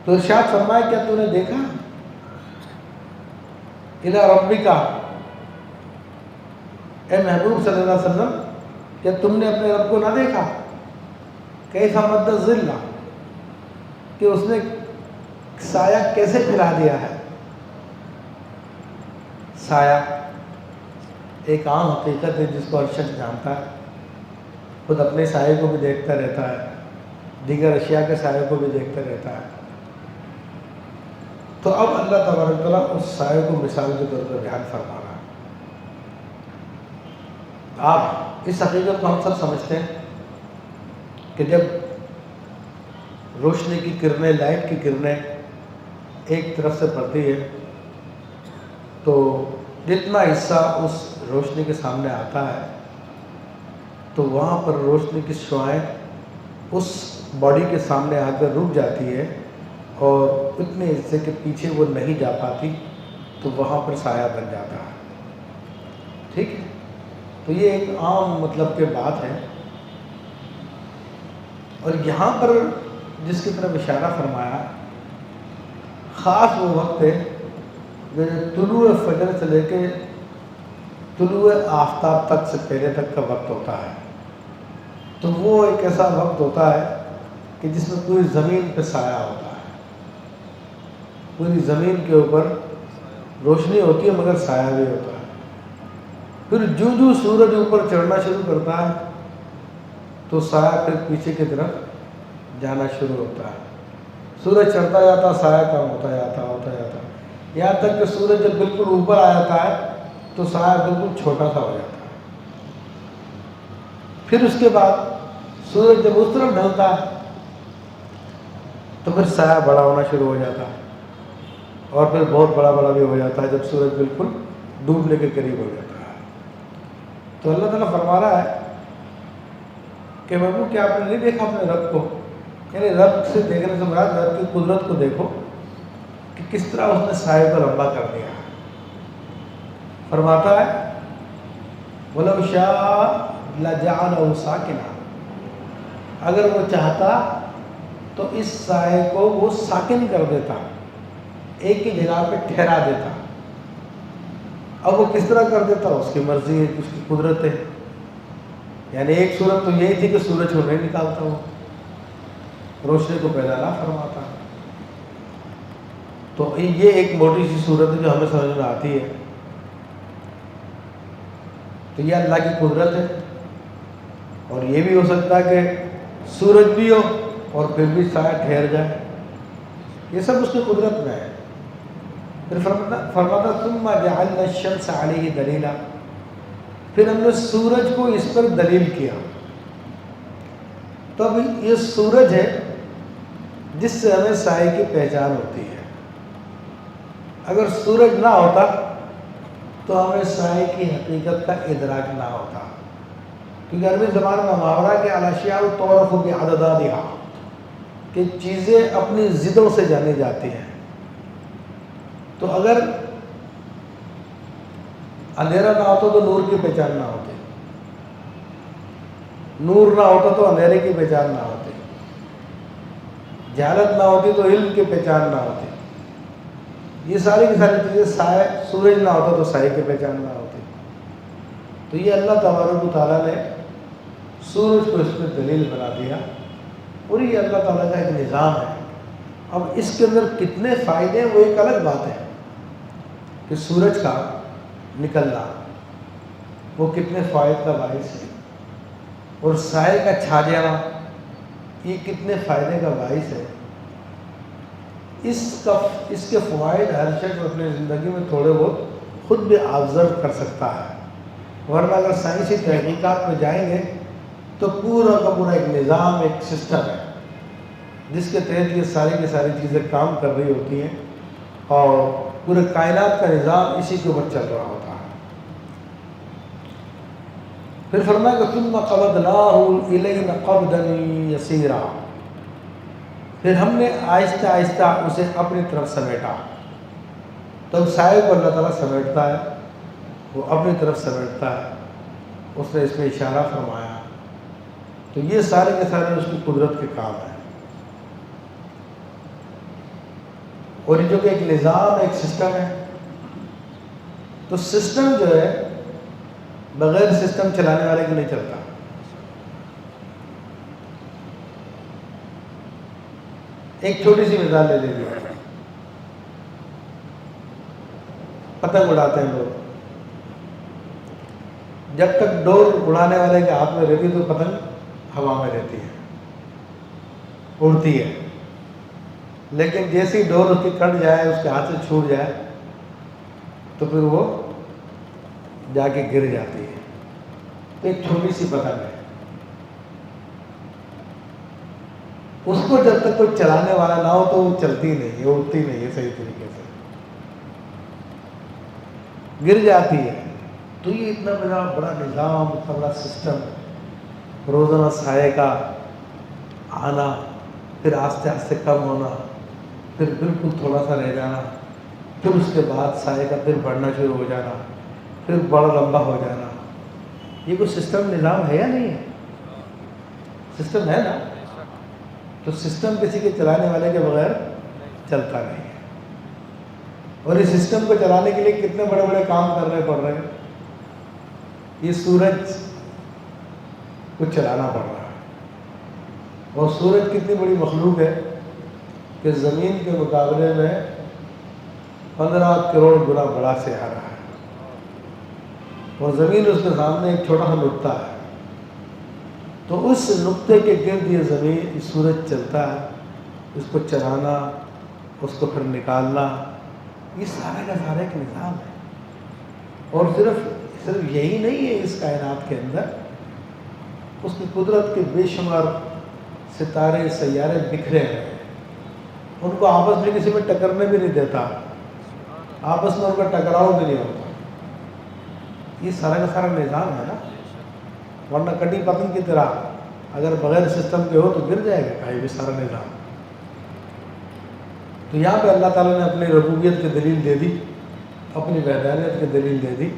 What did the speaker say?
تو ارشاد فرمایا کیا تو نے دیکھا الی ربک، اے محبوب صلی اللہ علیہ وسلم کیا تم نے اپنے رب کو نہ دیکھا؟ کیف مد الظل، کہ اس نے سایہ کیسے پھیلا دیا ہے۔ سایہ ایک عام حقیقت ہے جس کو ہر شخص جانتا ہے، خود اپنے سائے کو بھی دیکھتا رہتا ہے، دیگر اشیاء کے سائے کو بھی دیکھتا رہتا ہے۔ تو اب اللہ تبارک تعالیٰ اس سائے کو مثال کے طور پر بیان فرما رہا ہے۔ آپ اس حقیقت کو ہم سب سمجھتے ہیں کہ جب روشنی کی کرنیں، لائٹ کی کرنیں ایک طرف سے پڑتی ہے تو جتنا حصہ اس روشنی کے سامنے آتا ہے تو وہاں پر روشنی کی شعاعیں اس باڈی کے سامنے آ کر رک جاتی ہے، اور اتنے حصے کے پیچھے وہ نہیں جا پاتی تو وہاں پر سایہ بن جاتا ہے۔ ٹھیک ہے، تو یہ ایک عام مطلب کے بات ہے۔ اور یہاں پر جس کی طرف اشارہ فرمایا خاص وہ وقت ہے جو طلوع فجر سے لے کے طلوع آفتاب تک سے پہلے تک کا وقت ہوتا ہے۔ تو وہ ایک ایسا وقت ہوتا ہے کہ جس میں پوری زمین پہ سایہ ہوتا ہے، پوری زمین کے اوپر روشنی ہوتی ہے مگر سایہ بھی ہوتا ہے۔ پھر جو جو سورج اوپر چڑھنا شروع کرتا ہے تو سایہ پھر پیچھے کی طرف جانا شروع ہوتا ہے۔ سورج چڑھتا جاتا، سایہ کم ہوتا جاتا، یہاں تک کہ سورج جب بالکل اوپر آ جاتا ہے تو سایہ بالکل چھوٹا سا ہو جاتا ہے۔ پھر اس کے بعد سورج جب اس طرف ڈھلتا ہے تو پھر سایہ بڑا ہونا شروع ہو جاتا ہے، اور پھر بہت بڑا بھی ہو جاتا ہے جب سورج بالکل ڈوبنے کے قریب ہو جاتا ہے۔ تو اللہ تعالیٰ فرما رہا ہے کہ بابو کیا آپ نے نہیں دیکھا اپنے رب کو؟ یعنی رب سے دیکھنے سے مراد رب کی قدرت کو دیکھو کہ کس طرح اس نے سائے کو لمبا کر دیا۔ فرماتا ہے وَلَوْ شَاءَ لَجَعَلَهُ سَاكِنًا، اگر وہ چاہتا تو اس سائے کو وہ ساکن کر دیتا، ایک ہی جگہ پہ ٹھہرا دیتا۔ اب وہ کس طرح کر دیتا؟ اس کی مرضی ہے، اس کی قدرت ہے۔ یعنی ایک صورت تو یہی تھی کہ سورج کو نہیں نکالتا، وہ روشنی کو پیدا نہ فرماتا۔ تو یہ ایک موٹی سی صورت ہے جو ہمیں سمجھ میں آتی ہے۔ تو یہ اللہ کی قدرت ہے، اور یہ بھی ہو سکتا ہے کہ سورج بھی ہو اور پھر بھی سایہ ٹھہر جائے، یہ سب اس کی قدرت میں ہے۔ پھر فرماتا ثم جعلنا الشمس علیہ دلیلا، پھر ہم نے سورج کو اس پر دلیل کیا۔ تو اب یہ سورج ہے جس سے ہمیں سائے کی پہچان ہوتی ہے۔ اگر سورج نہ ہوتا تو ہمیں سائے کی حقیقت کا ادراک نہ ہوتا، کیونکہ عربی زبان میں محاورہ کہ الاشیاء تعرف بعددها، کہ چیزیں اپنی ضدوں سے جانی جاتی ہیں۔ تو اگر اندھیرا نہ ہوتا تو نور کی پہچان نہ ہوتی، نور نہ ہوتا تو اندھیرے کی پہچان نہ ہوتی، جہالت نہ ہوتی تو علم کی پہچان نہ ہوتی۔ یہ ساری کی ساری چیزیں، سایہ، سورج نہ ہوتا تو سائے کی پہچان نہ ہوتی۔ تو یہ اللہ تبارک و تعالیٰ نے سورج کو اس میں دلیل بنا دیا، اور یہ اللہ تعالیٰ کا ایک نظام ہے۔ اب اس کے اندر کتنے فائدے ہیں وہ ایک الگ بات ہے کہ سورج کا نکلنا وہ کتنے فائدے کا باعث ہے، اور سائے کا چھا جانا یہ کتنے فائدے کا باعث ہے۔ اس کے فوائد ہر شخص اپنی زندگی میں تھوڑے بہت خود بھی آبزرو کر سکتا ہے، ورنہ اگر سائنسی تحقیقات میں جائیں گے تو پورا کا پورا ایک نظام، ایک سسٹم ہے جس کے تحت یہ ساری کی ساری چیزیں کام کر رہی ہوتی ہیں، اور پورے کائنات کا نظام اسی کے اوپر چل رہا ہوتا ہے۔ پھر فرمایا کہ ثم قبضناہ الینا قبضا یسیرا، پھر ہم نے آہستہ آہستہ اسے اپنی طرف سمیٹا۔ تو سائے کو اللہ تعالیٰ سمیٹتا ہے، وہ اپنی طرف سمیٹتا ہے، اس نے اس میں اشارہ فرمایا۔ تو یہ سارے کے سارے اس کی قدرت کے کام ہیں۔ اور یہ جو کہ ایک نظام، ایک سسٹم ہے. تو سسٹم جو ہے بغیر سسٹم چلانے والے کے نہیں چلتا. ایک چھوٹی سی مثال لے لیجیے. پتنگ اڑاتے ہیں لوگ، جب تک ڈور اڑانے والے کے ہاتھ میں رہتی تو پتنگ ہوا میں رہتی ہے، اڑتی ہے. لیکن جیسی ڈور اس کی کٹ جائے، اس کے ہاتھ سے چھوٹ جائے تو پھر وہ جا کے گر جاتی ہے. تو ایک چھوٹی سی پتنگ ہے، اس کو جب تک کوئی چلانے والا نہ ہو تو وہ چلتی نہیں ہے، اڑتی نہیں ہے صحیح طریقے سے، گر جاتی ہے. تو یہ اتنا بڑا نظام، اتنا بڑا سسٹم، روزانہ سائے کا آنا، پھر آہستہ آہستہ کم ہونا، پھر بالکل تھوڑا سا رہ جانا، پھر اس کے بعد سائے کا پھر بڑھنا شروع ہو جانا، پھر بڑا لمبا ہو جانا. یہ کوئی سسٹم نظام ہے یا نہیں ہے؟ سسٹم ہے نا. تو سسٹم کسی کے چلانے والے کے بغیر چلتا نہیں ہے. اور اس سسٹم کو چلانے کے لیے کتنے بڑے بڑے کام کرنے پڑ رہے ہیں. یہ سورج کو چلانا پڑ رہا ہے، اور سورج کتنی بڑی مخلوق ہے کہ زمین کے مقابلے میں 15 کروڑ گنا بڑا سیارہ ہے، اور زمین اس کے سامنے ایک چھوٹا سا نقطہ ہے. تو اس نقطے کے گرد یہ زمین، سورج چلتا ہے. اس کو چلانا، اس کو پھر نکالنا، یہ سارا کا سارا ایک نظام ہے. اور صرف یہی نہیں ہے اس کائنات کے اندر، اس کی قدرت کے بے شمار ستارے سیارے بکھرے ہیں. ان کو آپس میں کسی میں ٹکرنے بھی نہیں دیتا، آپس میں ان کا ٹکراؤ بھی نہیں ہوتا. یہ سارا کا سارا نظام ہے نا. ورنہ کٹی پتنگ کی طرح اگر بغیر سسٹم کے ہو تو گر جائے گا کہیں بھی سارا نظام. تو یہاں پہ اللہ تعالیٰ نے اپنی ربوبیت کی دلیل دے دی، اپنی وحدانیت کی دلیل دے دی